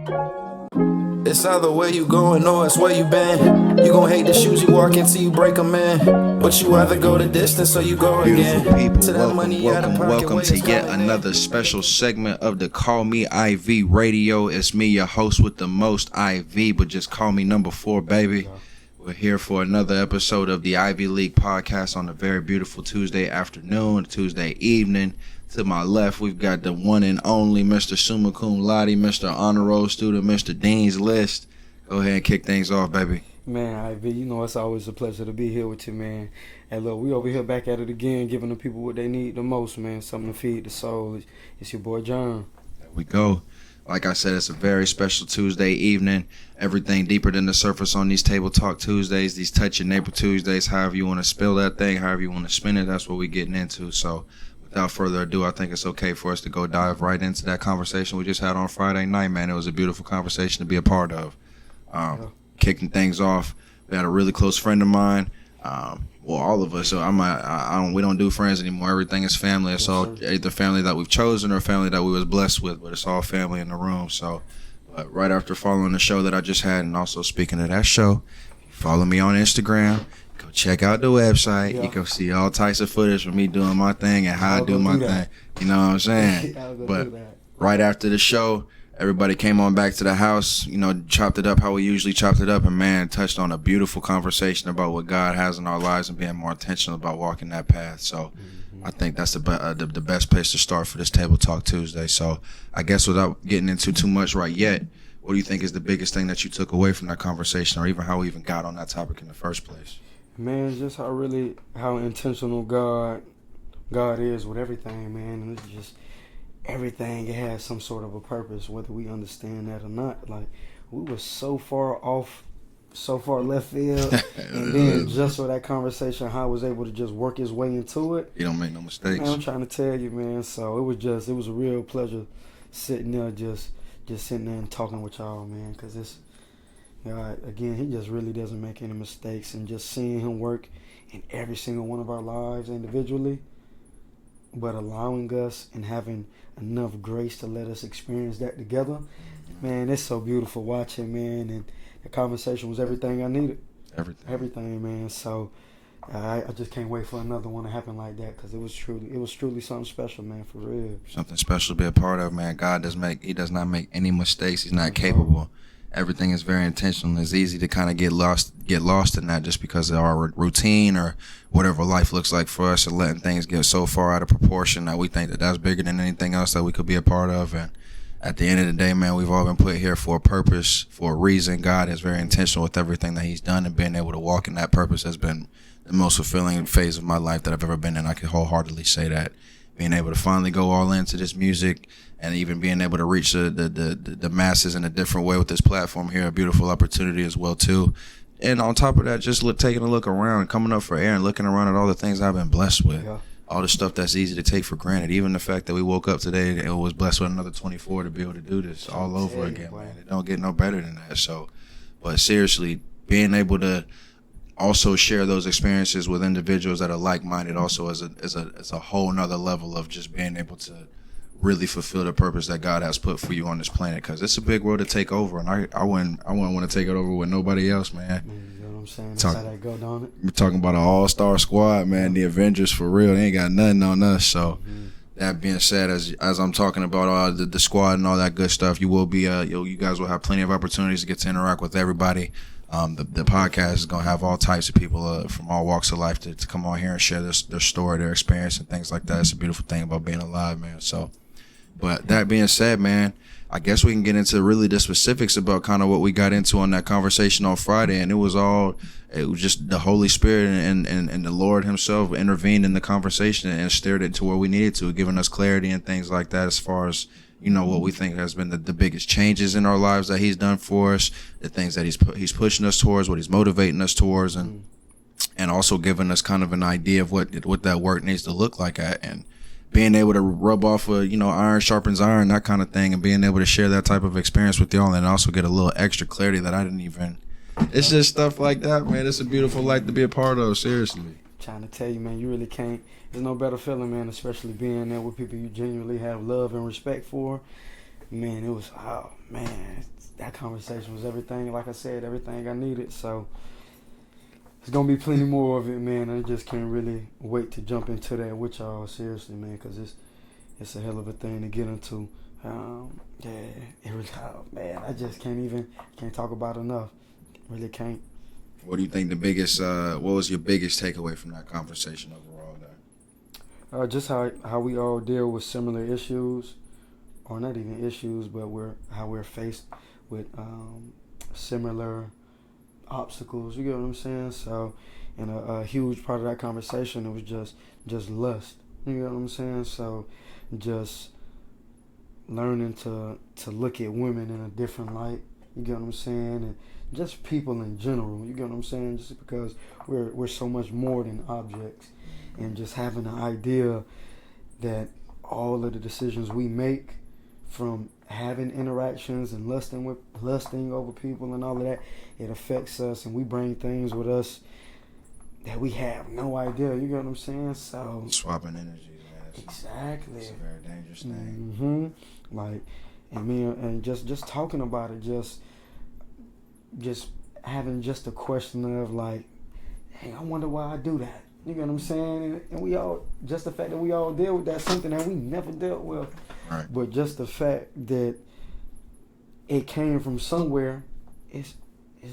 It's either where you going or it's where you been. You gon' hate the shoes you walk in till you break them in. But you either go the distance or you go again. Beautiful people, welcome to yet another special segment of the Call Me IV Radio. It's me, your host with the most IV, but just call me number 4, baby. We're here for another episode of the Ivy League podcast on a very beautiful Tuesday afternoon, Tuesday evening. To my left, we've got the one and only Mr. Summa Cum Laude, Mr. Honor Roll student, Mr. Dean's List. Go ahead and kick things off, baby. Man, Ivy, you know it's always a pleasure to be here with you, man. And look, we over here back at it again, giving the people what they need the most, man. Something to feed the soul. It's your boy John. There we go. Like I said, it's a very special Tuesday evening. Everything deeper than the surface on these Table Talk Tuesdays, these Touch Your Neighbor Tuesdays, however you want to spell that thing, however you want to spin it, that's what we're getting into. So without further ado, I think it's okay for us to go dive right into that conversation we just had on Friday night, man. It was a beautiful conversation to be a part of. Kicking things off, we had a really close friend of mine. Well, all of us. So we don't do friends anymore. Everything is family. It's all either family that we've chosen or family that we was blessed with, but it's all family in the room. So right after following the show that I just had, and also speaking of that show, follow me on Instagram. Go check out the website. Yeah. You can see all types of footage of me doing my thing and how I do my thing. You know what I'm saying? But right after the show, everybody came on back to the house, you know, chopped it up how we usually chopped it up, and man, touched on a beautiful conversation about what God has in our lives and being more intentional about walking that path. So I think that's the best place to start for this Table Talk Tuesday. So I guess without getting into too much right yet, what do you think is the biggest thing that you took away from that conversation, or even how we even got on that topic in the first place? Man, it's just how intentional God is with everything, man. And it's just everything, it has some sort of a purpose, whether we understand that or not. Like, we were so far off, so far left field, and then just for that conversation, how I was able to just work his way into it. You don't make no mistakes. Man, I'm trying to tell you, man. So it was a real pleasure sitting there, just sitting there and talking with y'all, man, because it's, again, he just really doesn't make any mistakes, and just seeing him work in every single one of our lives individually, but allowing us and having enough grace to let us experience that together, man, it's so beautiful watching, man. And the conversation was everything I needed. Everything, man. So I just can't wait for another one to happen like that, because it was truly something special, man, for real. Something special to be a part of, man. God does not make any mistakes. He's not capable. Everything is very intentional. It's easy to kind of get lost in that just because of our routine or whatever life looks like for us, and letting things get so far out of proportion that we think that that's bigger than anything else that we could be a part of. And at the end of the day, man, we've all been put here for a purpose, for a reason. God is very intentional with everything that he's done, and being able to walk in that purpose has been the most fulfilling phase of my life that I've ever been in. I can wholeheartedly say that. Being able to finally go all into this music, and even being able to reach the masses in a different way with this platform here, a beautiful opportunity as well too. And on top of that, just taking a look around, coming up for air and looking around at all the things I've been blessed with. Yeah. All the stuff that's easy to take for granted. Even the fact that we woke up today and was blessed with another 24 to be able to do this all over again, man. It don't get no better than that. So, but seriously, being able to also share those experiences with individuals that are like-minded also is a whole nother level of just being able to really fulfill the purpose that God has put for you on this planet, because it's a big world to take over, and I wouldn't want to take it over with nobody else, man. You know what I'm saying? That's how that go, don't it? We're talking about an all-star squad, man. The Avengers, for real, they ain't got nothing on us. So that being said, as I'm talking about all the squad and all that good stuff, you will be you guys will have plenty of opportunities to get to interact with everybody. The podcast is going to have all types of people from all walks of life to come on here and share their story, their experience, and things like that. It's a beautiful thing about being alive, man. So, but that being said, man, I guess we can get into really the specifics about kind of what we got into on that conversation on Friday. And it was just the Holy Spirit and the Lord himself intervened in the conversation and steered it to where we needed to, giving us clarity and things like that as far as, you know, what we think has been the biggest changes in our lives that he's done for us, the things that he's pushing us towards, what he's motivating us towards, and also giving us kind of an idea of what that work needs to look like and being able to rub off iron sharpens iron, that kind of thing, and being able to share that type of experience with y'all and also get a little extra clarity that I didn't even. It's just stuff like that, man. It's a beautiful life to be a part of, seriously. Trying to tell you, man, you really can't. There's no better feeling, man, especially being there with people you genuinely have love and respect for. man, it was, oh man, that conversation was everything. Like I said, everything I needed. So it's gonna be plenty more of it, man. I just can't really wait to jump into that with y'all seriously, man, because it's a hell of a thing to get into. Yeah, it was, oh man, I just can't talk about it enough. Really can't. What do you think the biggest? What was your biggest takeaway from that conversation overall? There. Just how we all deal with similar issues, or not even issues, but how we're faced with similar obstacles. You get what I'm saying? So, and a huge part of that conversation, it was just lust. You get what I'm saying? So, just learning to look at women in a different light. You get what I'm saying? And just people in general. You get what I'm saying? Just because we're so much more than objects, and just having an idea that all of the decisions we make, from having interactions and lusting over people and all of that, it affects us, and we bring things with us that we have no idea. You get what I'm saying? So swapping energies, man. Exactly. It's a very dangerous thing. Mm-hmm. Like, and just talking about it, just having just a question of like, hey, I wonder why I do that. You get what I'm saying? And we all, just the fact that we all deal with that, something that we never dealt with. Right. But just the fact that it came from somewhere, it's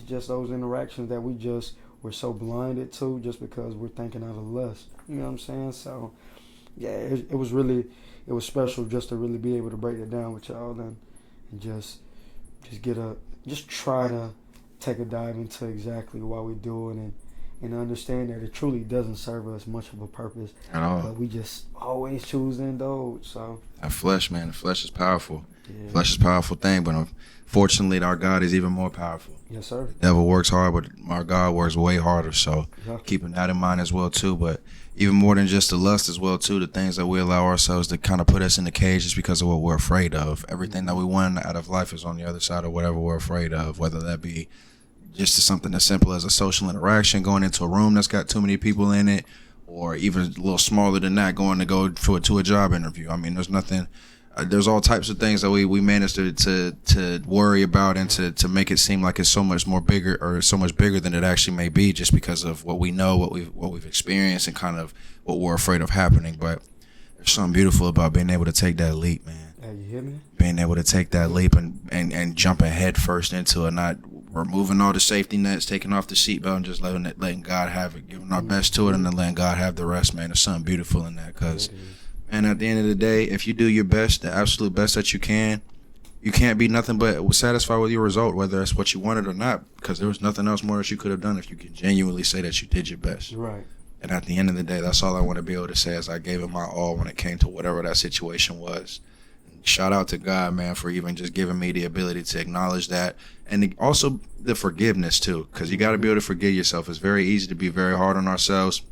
just those interactions that we're so blinded to, just because we're thinking out of lust. You know what I'm saying? So, yeah, it was special just to really be able to break it down with y'all and just try to take a dive into exactly why we do it, and understand that it truly doesn't serve us much of a purpose at all. But we just always choose to indulge. So that flesh, man, the flesh is powerful. Yeah. Flesh is a powerful thing, but unfortunately, our God is even more powerful. Yes, sir. The devil works hard, but our God works way harder. So Yeah. keeping that in mind as well too. But even more than just the lust as well too, the things that we allow ourselves to kind of put us in the cage just because of what we're afraid of. Everything that we want out of life is on the other side of whatever we're afraid of, whether that be just something as simple as a social interaction, going into a room that's got too many people in it, or even a little smaller than that, going to a job interview. I mean, there's nothing. There's all types of things that we manage to worry about, and to make it seem like it's so much more bigger, or so much bigger than it actually may be, just because of what we know, what we've experienced, and kind of what we're afraid of happening. But there's something beautiful about being able to take that leap, man. Hey, you hear me? Being able to take that leap and jumping head first into it, not removing all the safety nets, taking off the seatbelt, and just letting God have it, giving our best to it, and then letting God have the rest, man. There's something beautiful in that, because, and at the end of the day, if you do your best, the absolute best that you can't be nothing but satisfied with your result, whether it's what you wanted or not, because there was nothing else more that you could have done if you could genuinely say that you did your best. Right. And at the end of the day, that's all I want to be able to say, is I gave it my all when it came to whatever that situation was. Shout out to God, man, for even just giving me the ability to acknowledge that, and also the forgiveness too, because you got to be able to forgive yourself. It's very easy to be very hard on ourselves.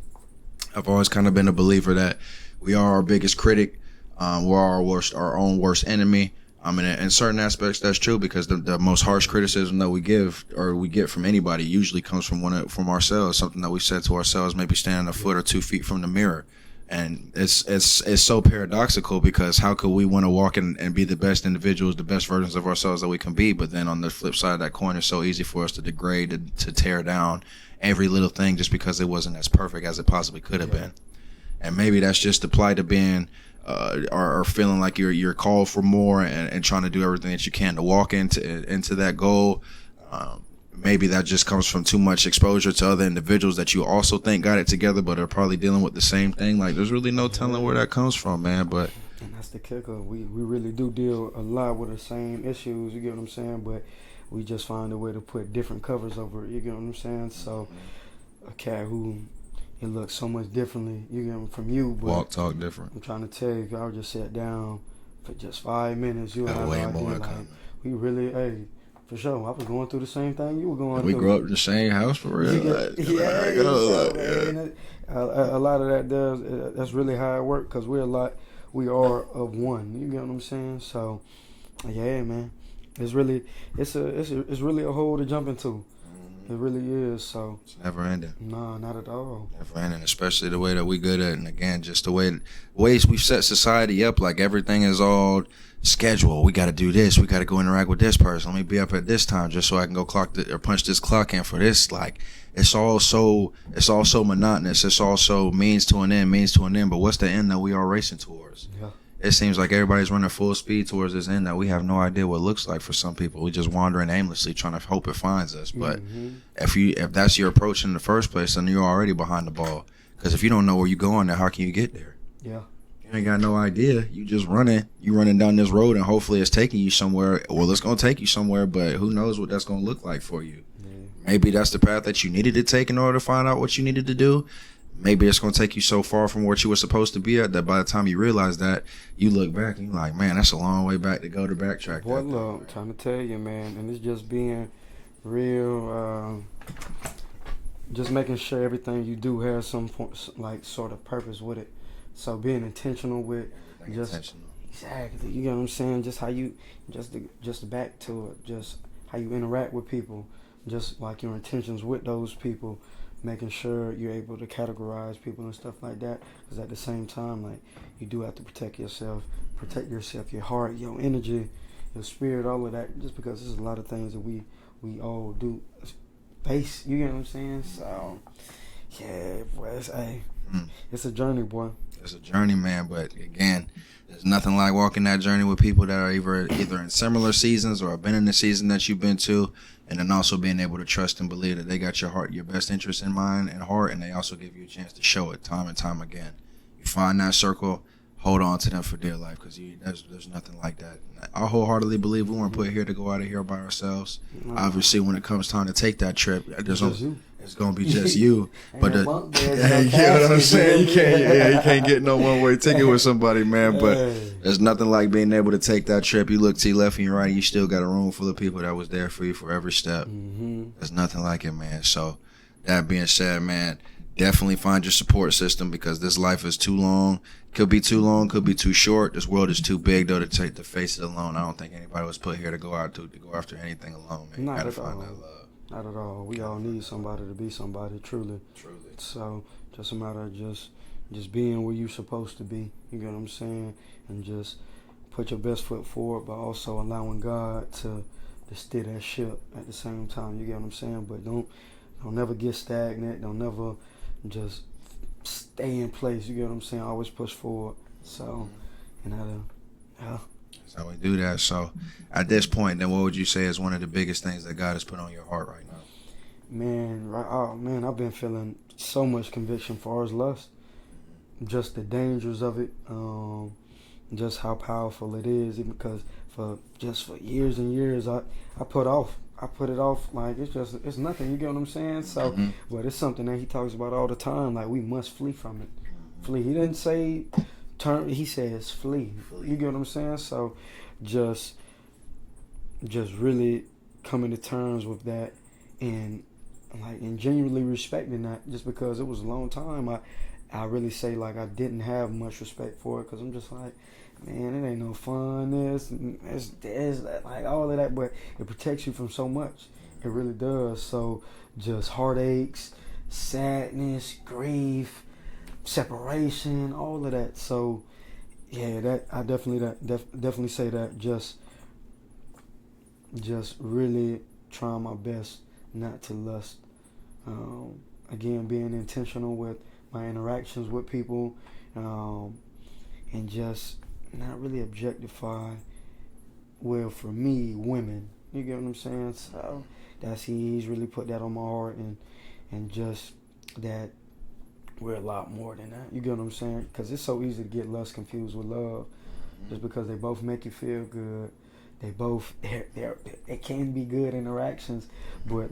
I've always kind of been a believer that we are our biggest critic. We're our own worst enemy. In certain aspects, that's true, because the most harsh criticism that we get from anybody usually comes from ourselves, something that we said to ourselves, maybe standing a foot or 2 feet from the mirror. And it's so paradoxical, because how could we want to walk and be the best individuals, the best versions of ourselves that we can be, but then on the flip side of that coin, it's so easy for us to degrade, to tear down every little thing just because it wasn't as perfect as it possibly could have been. And maybe that's just the plight of being or feeling like you're called for more, and trying to do everything that you can to walk into that goal. Maybe that just comes from too much exposure to other individuals that you also think got it together, but are probably dealing with the same thing. Like, there's really no telling where that comes from, man. But and that's the kicker. We really do deal a lot with the same issues. You get what I'm saying? But we just find a way to put different covers over it. You get what I'm saying? So a cat who it looks so much differently, you get from you, but walk, talk different. I'm trying to tell you, I would just sit down for just 5 minutes. You and I, way more like, we really, hey. For sure, I was going through the same thing you were going through. We grew up in the same house, for real. A lot of that that's really how it works, because we are of one. You get what I'm saying? So, yeah, man, it's really a hole to jump into. It really is. So It's never ending. no, not at all. Never ending, especially the way that we good at it. And again, just the ways we've set society up, like everything is all scheduled. We got to do this. We got to go interact with this person. Let me be up at this time just so I can go or punch this clock in for this. Like, it's all so monotonous. It's all so means to an end. But what's the end that we are racing towards? Yeah. It seems like everybody's running full speed towards this end that we have no idea what it looks like for some people. We're just wandering aimlessly trying to hope it finds us. But if that's your approach in the first place, then you're already behind the ball. Because if you don't know where you're going, then how can you get there? Yeah. You ain't got no idea. You just running. You running down this road, and hopefully it's taking you somewhere. Well, it's going to take you somewhere, but who knows what that's going to look like for you. Maybe that's the path that you needed to take in order to find out what you needed to do. Maybe it's going to take you so far from what you were supposed to be at that by the time you realize that, you look back and you're like, man, that's a long way back to go to backtrack. Boy, look, I'm trying to tell you, man, and it's just being real, just making sure everything you do has some point, like sort of purpose with it. So being intentional with exactly, you get what I'm saying? Just how you, just back to it, just how you interact with people, just like your intentions with those people. Making sure you're able to categorize people and stuff like that, because at the same time, like, you do have to protect yourself, your heart, your energy, your spirit, all of that, just because there's a lot of things that we all do face, you get what I'm saying? So yeah, boy, it's a journey, boy. It's a journey, man, but again, there's nothing like walking that journey with people that are either in similar seasons or have been in the season that you've been to, and then also being able to trust and believe that they got your best interest in mind and heart, and they also give you a chance to show it time and time again. You find that circle, hold on to them for dear life, because there's nothing like that. I wholeheartily believe we weren't put here to go out of here by ourselves. Obviously, when it comes time to take that trip, it's gonna be just you. But you know what I'm saying? You can't get no one-way ticket with somebody, man. But there's nothing like being able to take that trip. You look to your left and your right, and you still got a room full of people that was there for you for every step. There's nothing like it, man. So that being said, man, definitely find your support system, because this life is too long. Could be too long, could be too short. This world is too big, though, to face it alone. I don't think anybody was put here to go after anything alone, man. Not You gotta at find all. that love. Not at all. We all need somebody to be somebody, truly. So just a matter of just being where you're supposed to be. You get what I'm saying? And just put your best foot forward, but also allowing God to steer that ship at the same time. You get what I'm saying? But don't never get stagnant. Don't never just stay in place. You get what I'm saying? Always push forward. So, That's how we do that. So, at this point, then what would you say is one of the biggest things that God has put on your heart right now? Man, I've been feeling so much conviction for his lust. Just the dangers of it, just how powerful it is. Even because for years and years, I put it off like it's nothing. You get what I'm saying? So, but it's something that he talks about all the time. Like, we must flee from it. Flee. He didn't say turn. He says flee. You get what I'm saying? So, just really coming to terms with that, and genuinely respecting that. Just because it was a long time, I really say, like, I didn't have much respect for it, because I'm just like, man, it ain't no fun, this, that, like, all of that, but it protects you from so much. It really does. So just heartaches, sadness, grief, separation, all of that. So yeah, that I definitely say that just really trying my best not to lust. Again, being intentional with my interactions with people, and just not really objectify, well, for me, women. You get what I'm saying? So he's really put that on my heart, and just that we're a lot more than that. You get what I'm saying? Because it's so easy to get lust confused with love, just because they both make you feel good. They can be good interactions, but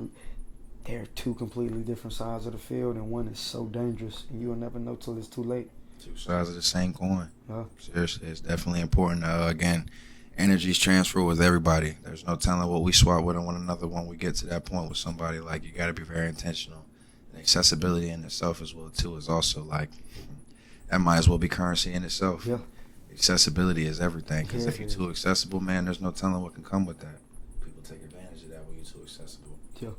they're two completely different sides of the field, and one is so dangerous, and you'll never know till it's too late. Two sides of the same coin. Seriously, it's definitely important. Again, energies transfer with everybody. There's no telling what we swap with one another when we get to that point with somebody. Like, you got to be very intentional. And accessibility in itself as well, too, is also, like, that might as well be currency in itself. Yeah. Accessibility is everything, because if you're too accessible, man, there's no telling what can come with that. People take advantage of that when you're too accessible. Yeah.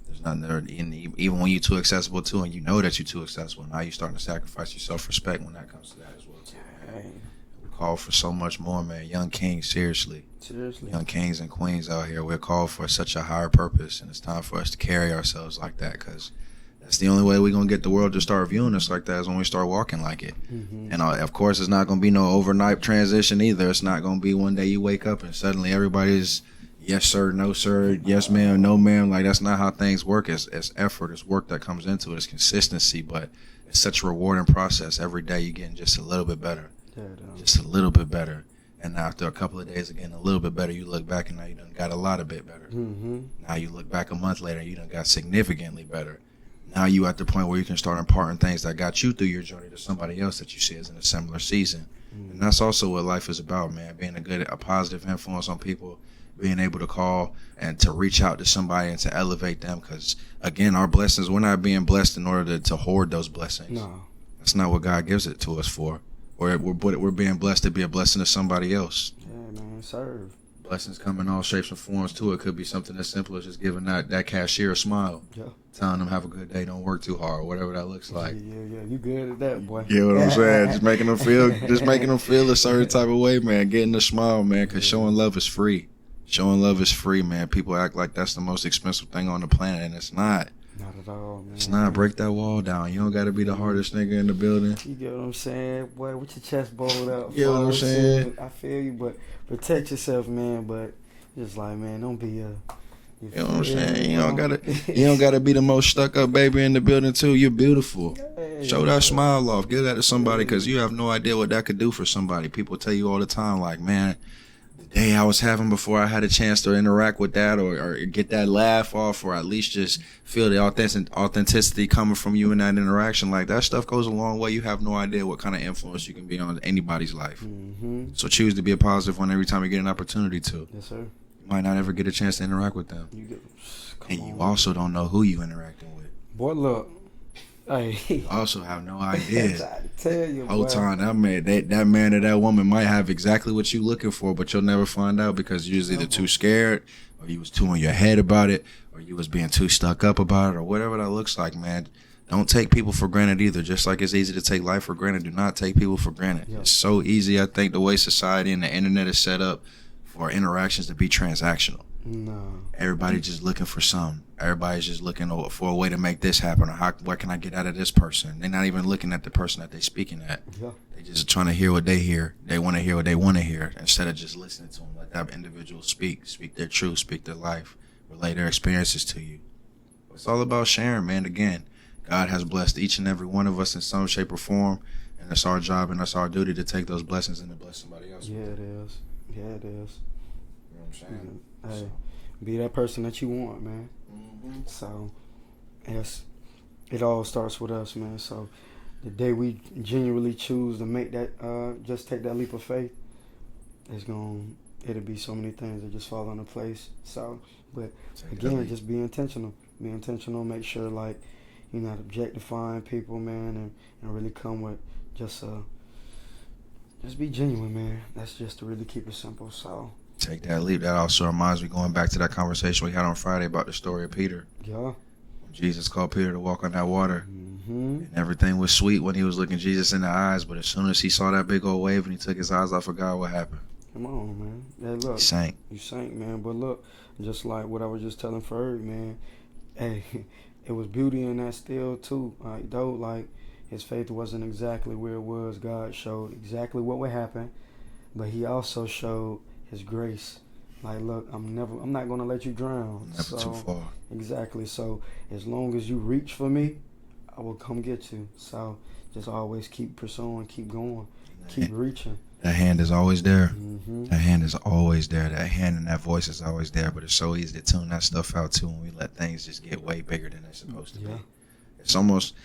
There's nothing there. And even when you're too accessible too, and you know that you're too accessible, now you're starting to sacrifice your self-respect when that comes to that as well too. Man. We call for so much more, man. Young kings, seriously. Young kings and queens out here, we're called for such a higher purpose, and it's time for us to carry ourselves like that, because that's the only way we're going to get the world to start viewing us like that, is when we start walking like it. And of course, it's not going to be no overnight transition either. It's not going to be one day you wake up and suddenly everybody's yes sir, no sir, yes ma'am, no ma'am. Like, that's not how things work. It's effort, it's work that comes into it, it's consistency, but it's such a rewarding process. Every day you're getting just a little bit better, just a little bit better. And after a couple of days, again, a little bit better, you look back and now you done got a lot of bit better. Now you look back a month later and you done got significantly better. Now you at the point where you can start imparting things that got you through your journey to somebody else that you see is in a similar season. And that's also what life is about, man. Being a positive influence on people, being able to call and to reach out to somebody and to elevate them. Because, again, our blessings, we're not being blessed in order to hoard those blessings. No. That's not what God gives it to us for. We're being blessed to be a blessing to somebody else. Yeah, man, serve. Blessings come in all shapes and forms too. It could be something as simple as just giving that cashier a smile, telling them have a good day, don't work too hard, whatever that looks like. Yeah, you good at that, boy. You know what I'm saying? Just making them feel a certain type of way, man. Getting a smile, man, because showing love is free. Showing love is free, man. People act like that's the most expensive thing on the planet, and it's not. Not at all, man. It's not. Break that wall down. You don't got to be the hardest nigga in the building. You get what I'm saying? Boy, with your chest bowled up. You know what I'm saying? I feel you, but protect yourself, man. But just like, man, don't be you know what I'm saying? You don't gotta be the most stuck up baby in the building too. You're beautiful. Show that smile off. Give that to somebody, because you have no idea what that could do for somebody. People tell you all the time, like, man, the day I was having before I had a chance to interact with that or get that laugh off, or at least just feel the authenticity coming from you in that interaction. Like, that stuff goes a long way. You have no idea what kind of influence you can be on anybody's life. So choose to be a positive one every time you get an opportunity to. Yes, sir. You might not ever get a chance to interact with them. You also don't know who you interacting with. Boy, look. Hey. You also have no idea. I tell you, whole time that man or that woman might have exactly what you looking for, but you'll never find out because you was either too scared, or you was too in your head about it, or you was being too stuck up about it, or whatever that looks like, man. Don't take people for granted either. Just like it's easy to take life for granted, do not take people for granted. It's so easy, I think, the way society and the internet is set up for interactions to be transactional. No. Everybody just looking for something. Everybody's just looking for a way to make this happen, or what can I get out of this person? They're not even looking at the person that they're speaking at. They just trying to hear what they hear. They want to hear what they want to hear, instead of just listening to them. Let that individual speak their truth, speak their life, relay their experiences to you. It's all about sharing, man. Again, God has blessed each and every one of us in some shape or form, and it's our job and it's our duty to take those blessings and to bless somebody else. Yeah, it is. You know what I'm saying? Hey, be that person that you want, man. So, yes, it all starts with us, man. So, the day we genuinely choose to make that, just take that leap of faith, it'll be so many things that just fall into place. So, but again, just be intentional. Be intentional. Make sure, like, you're not objectifying people, man, and really come with just be genuine, man. That's just to really keep it simple. So. Take that leap. That also reminds me, going back to that conversation we had on Friday about the story of Peter. Yeah. Jesus called Peter to walk on that water. And everything was sweet when he was looking Jesus in the eyes, but as soon as he saw that big old wave and he took his eyes off of God, what happened? Come on, man. Hey, look. You sank, man. But look, just like what I was just telling Ferg, man, hey, it was beauty in that still, too. Though, like, his faith wasn't exactly where it was. God showed exactly what would happen, but he also showed his grace. Like, look, I'm not gonna let you drown. Never too far. Exactly. So as long as you reach for me, I will come get you. So just always keep pursuing, keep going, keep reaching. That hand is always there. That hand is always there. That hand and that voice is always there. But it's so easy to tune that stuff out too when we let things just get way bigger than they're supposed to be. It's almost.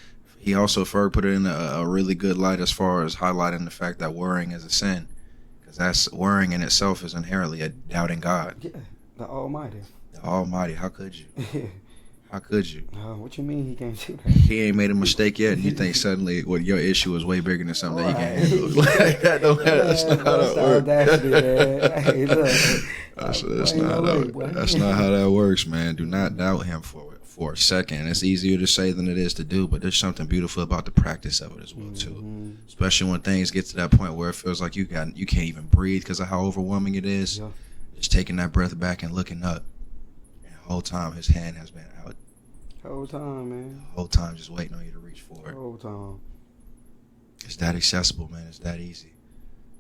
He also, Ferg, put it in a really good light as far as highlighting the fact that worrying is a sin. That's worrying in itself is inherently a doubting God. Yeah, the Almighty. The Almighty. How could you? How could you? What you mean he can't do that? He ain't made a mistake yet, and you think suddenly your issue is way bigger than something that he can't handle. Like, that's not how that works. That's not how that works, man. Do not doubt him for for a second. And it's easier to say than it is to do, but there's something beautiful about the practice of it as well too. Especially when things get to that point where it feels like you can't even breathe because of how overwhelming it is. Yeah. Just taking that breath back and looking up. And the whole time his hand has been out. The whole time, man. The whole time just waiting on you to reach for it. The whole time. It's that accessible, man. It's that easy.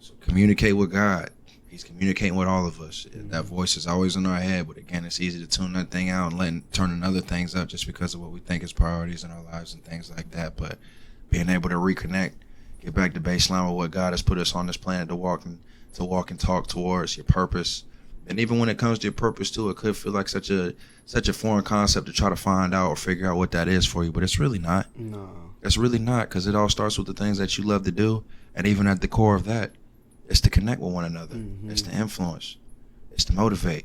So communicate with God. He's communicating with all of us. That voice is always in our head, but again, it's easy to tune that thing out and turning other things up just because of what we think is priorities in our lives and things like that. But being able to reconnect, get back to baseline with what God has put us on this planet to walk and talk towards your purpose. And even when it comes to your purpose too, it could feel like such a foreign concept to try to find out or figure out what that is for you, but it's really not. No. It's really not, because it all starts with the things that you love to do, and even at the core of that, it's to connect with one another. It's to influence. It's to motivate.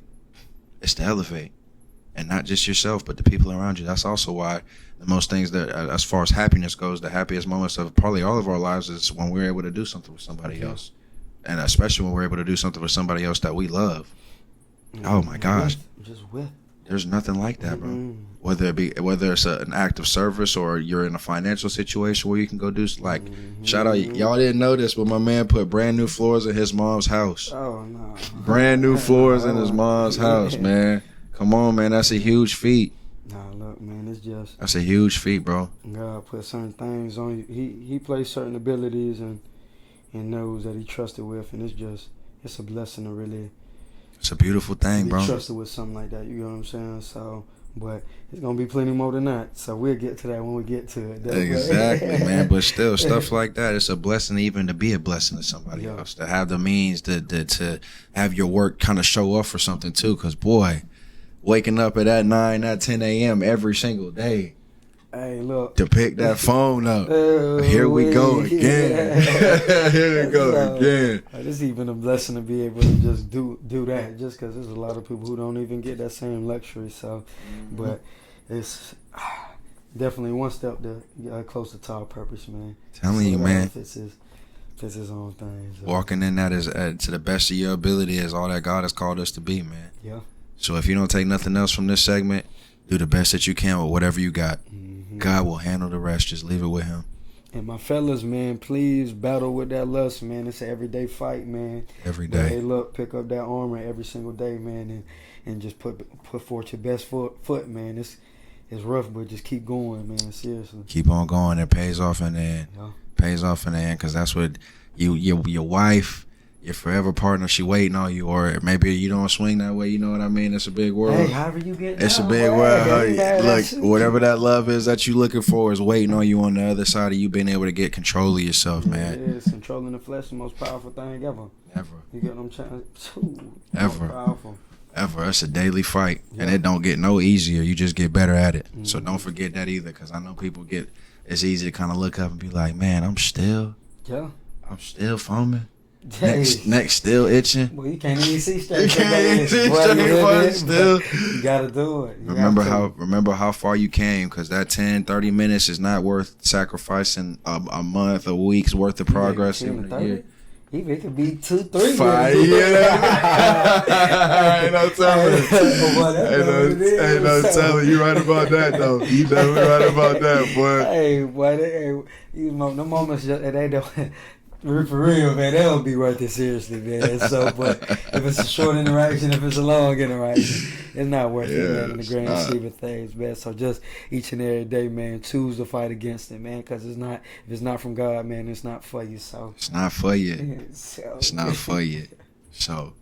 It's to elevate. And not just yourself, but the people around you. That's also why the most things that, as far as happiness goes, the happiest moments of probably all of our lives is when we're able to do something with somebody else. And especially when we're able to do something with somebody else that we love. Oh my gosh. Just with. There's nothing like that, bro. Whether it's an act of service or you're in a financial situation where you can go do like shout out, y'all didn't know this, but my man put brand new floors in his mom's house. Oh no. Brand new floors in his mom's house, man. Come on, man. That's a huge feat. Nah, look, man, it's just That's a huge feat, bro. God put certain things on you. He placed certain abilities and knows that he trusted with, and it's a blessing to really. It's a beautiful thing, bro. Trusted with something like that, you know what I'm saying? So, but it's gonna be plenty more than that. So we'll get to that when we get to it. Exactly, man. But still, stuff like that, it's a blessing even to be a blessing to somebody else. To have the means to have your work kind of show up for something too. Because boy, waking up at 9, at 10 a.m. every single day. Hey, look. To pick that phone up. Here we go again. Here we go again. It's even a blessing to be able to just do that, just because there's a lot of people who don't even get that same luxury. So, but it's definitely one step closer to our purpose, man. Telling you, man. It's his own thing. So. Walking in that is to the best of your ability is all that God has called us to be, man. Yeah. So if you don't take nothing else from this segment, do the best that you can with whatever you got. God will handle the rest. Just leave it with him. And my fellas, man, please battle with that lust, man. It's an everyday fight, man. Every day. But hey, look, pick up that armor every single day, man, and just put forth your best foot, man. It's rough, but just keep going, man. Seriously. Keep on going. It pays off in the end. Yeah. Pays off in the end, because that's what your wife, your forever partner, she waiting on you. Or maybe you don't swing that way, you know what I mean? It's a big world. Hey, however you get It's a down, big man. world. Look, whatever that love is that you looking for is waiting on you on the other side of you being able to get control of yourself, man. It is. Controlling the flesh, the most powerful thing ever. Ever. You get what I'm saying? Ever. Powerful. Ever. It's a daily fight, and it don't get no easier. You just get better at it. So don't forget that either, because I know people it's easy to kind of look up and be like, man, I'm still foaming. Neck still itching. Well, you can't even see straight. You can't even see straight still. You gotta do it. Remember how far you came, because that 10-30 minutes is not worth sacrificing a month, a week's worth of progress in a year. It could be 2-3 5 years. Ain't no telling. Ain't no telling. You right about that though. You definitely right about that, boy. Hey, boy, the moments they don't. For real, man, they don't be worth it seriously, man. So, but if it's a short interaction, if it's a long interaction, it's not worth it, man, in the grand scheme of things, man. So just each and every day, man, choose to fight against it, man, because if it's not from God, man, it's not for you. So it's not for you. It's not for you. So,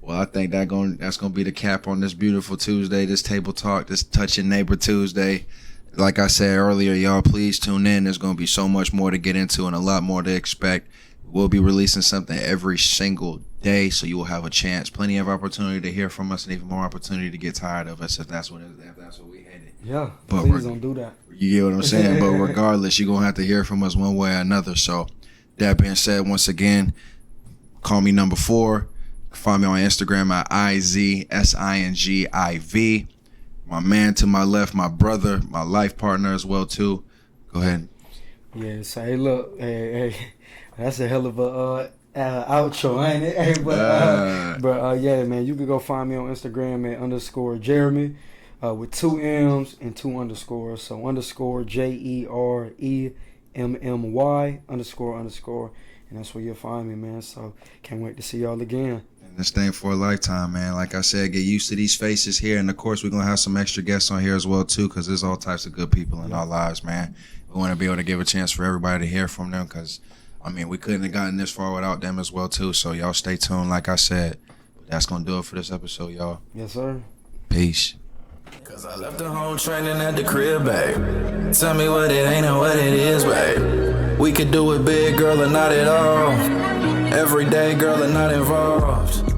well, I think that's gonna be the cap on this beautiful Tuesday, this table talk, this touching neighbor Tuesday. Like I said earlier, y'all, please tune in. There's going to be so much more to get into and a lot more to expect. We'll be releasing something every single day, so you will have a chance. Plenty of opportunity to hear from us, and even more opportunity to get tired of us if that's what we headed. Yeah, but please don't do that. You get what I'm saying? But regardless, you're going to have to hear from us one way or another. So that being said, once again, call me number 4. Find me on Instagram at IZSINGIV. My man to my left, my brother, my life partner as well too. Go ahead. Yeah, so hey, look, hey, that's a hell of a outro, ain't it? Hey, but yeah, man, you can go find me on Instagram at _Jeremy. with 2 M's and 2 underscores. So underscore JEREMMY underscore. And that's where you'll find me, man. So can't wait to see y'all again. And this thing for a lifetime, man. Like I said, get used to these faces here. And, of course, we're going to have some extra guests on here as well, too, because there's all types of good people in our lives, man. We want to be able to give a chance for everybody to hear from them because, I mean, we couldn't have gotten this far without them as well, too. So y'all stay tuned, like I said. But that's going to do it for this episode, y'all. Yes, sir. Peace. Cause I left the home training at the crib, babe. Tell me what it ain't and what it is, babe. We could do it big, girl, or not at all. Every day, girl, or not involved.